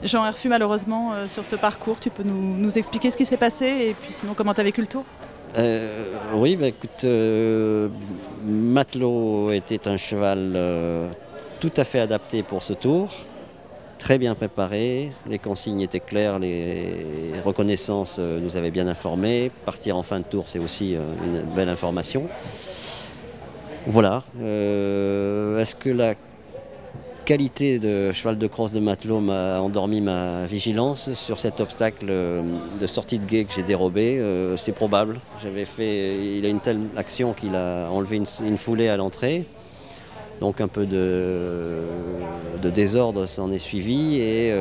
Jean Herfu, malheureusement, sur ce parcours, tu peux nous expliquer ce qui s'est passé et puis sinon comment tu as vécu le tour? Oui, bah, écoute, Matelot était un cheval tout à fait adapté pour ce tour, très bien préparé, les consignes étaient claires, les reconnaissances nous avaient bien informés. Partir en fin de tour, c'est aussi une belle information. Voilà. Est-ce que la qualité de cheval de crosse de Matelot m'a endormi ma vigilance sur cet obstacle de sortie de gué que j'ai dérobé? C'est probable. Il a une telle action qu'il a enlevé une foulée à l'entrée. Donc un peu de désordre s'en est suivi et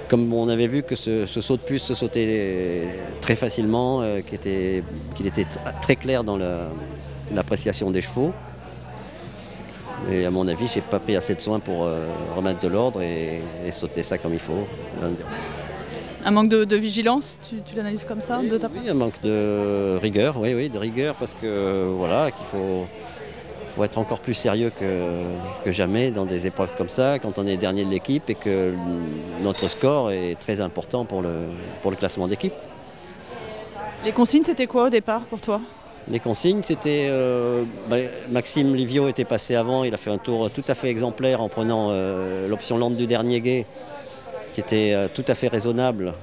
comme on avait vu que ce saut de puce se sautait très facilement, qu'il était très clair dans l'appréciation des chevaux. Et à mon avis, j'ai pas pris assez de soin pour remettre de l'ordre et sauter ça comme il faut. Un manque de vigilance, tu l'analyses comme ça Oui, de ta part? oui, un manque de rigueur, oui, de rigueur parce que voilà, qu'il faut être encore plus sérieux que jamais dans des épreuves comme ça, quand on est dernier de l'équipe et que notre score est très important pour le classement d'équipe. Les consignes, c'était quoi au départ pour toi? Les consignes, c'était Maxime Livio était passé avant, il a fait un tour tout à fait exemplaire en prenant l'option lente du dernier gué, qui était tout à fait raisonnable,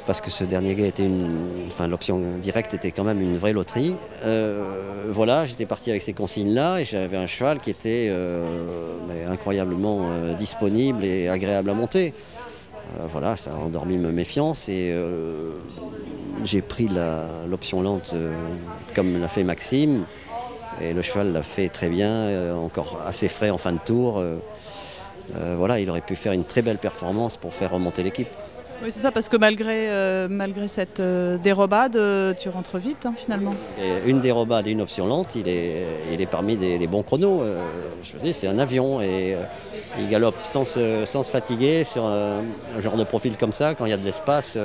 parce que ce dernier gué était l'option directe était quand même une vraie loterie. Voilà, j'étais parti avec ces consignes-là et j'avais un cheval qui était incroyablement disponible et agréable à monter. Voilà, ça a endormi ma méfiance et j'ai pris l'option lente comme l'a fait Maxime et le cheval l'a fait très bien, encore assez frais en fin de tour. Voilà, il aurait pu faire une très belle performance pour faire remonter l'équipe. Oui, c'est ça, parce que malgré cette dérobade, tu rentres vite finalement. Et une dérobade et une option lente, il est parmi les bons chronos. Je veux dire, c'est un avion et il galope sans se fatiguer sur un genre de profil comme ça. Quand il y a de l'espace,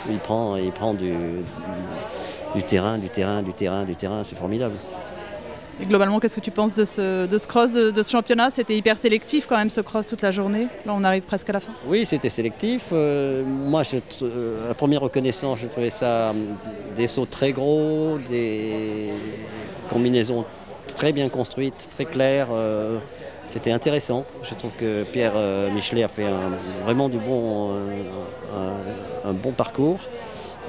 il prend du terrain, c'est formidable. Et globalement, qu'est-ce que tu penses de ce cross, de ce championnat? C'était hyper sélectif quand même ce cross toute la journée. Là, on arrive presque à la fin. Oui, c'était sélectif. Moi, à première reconnaissance, je trouvais ça des sauts très gros, des combinaisons très bien construites, très claires. C'était intéressant. Je trouve que Pierre Michelet a fait vraiment un bon parcours.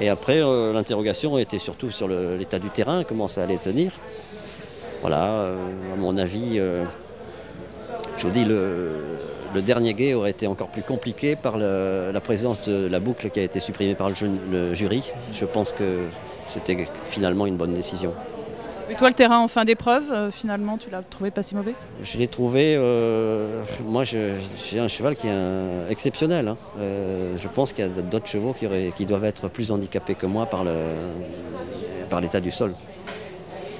Et après, l'interrogation était surtout sur l'état du terrain, comment ça allait tenir. Voilà, à mon avis, je dis le dernier gué aurait été encore plus compliqué par la présence de la boucle qui a été supprimée par le jury. Je pense que c'était finalement une bonne décision. Et toi, le terrain en fin d'épreuve, finalement, tu l'as trouvé pas si mauvais? Je l'ai trouvé, moi j'ai un cheval qui est exceptionnel. Hein. Je pense qu'il y a d'autres chevaux qui doivent être plus handicapés que moi par l'état du sol.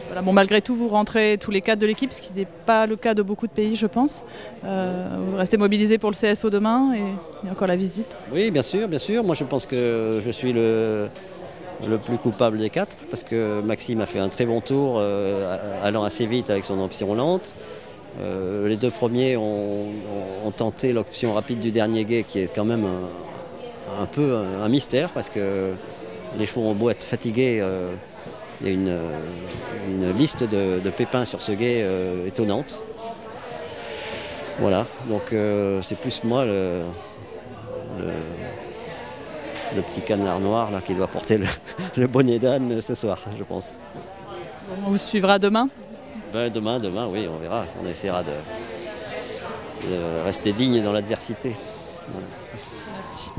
Voilà, bon, malgré tout, vous rentrez tous les 4 de l'équipe, ce qui n'est pas le cas de beaucoup de pays, je pense. Vous restez mobilisés pour le CSO demain et il y a encore la visite. Oui, bien sûr, bien sûr. Moi, je pense que je suis le plus coupable des 4 parce que Maxime a fait un très bon tour allant assez vite avec son option lente. Les 2 premiers ont tenté l'option rapide du dernier gué qui est quand même un peu un mystère parce que les chevaux ont beau être fatigués. Il y a une liste de pépins sur ce gué étonnante. Voilà, donc c'est plus moi le petit canard noir là, qui doit porter le bonnet d'âne ce soir, je pense. On vous suivra demain? Demain, oui, on verra. On essaiera de rester digne dans l'adversité. Voilà. Merci.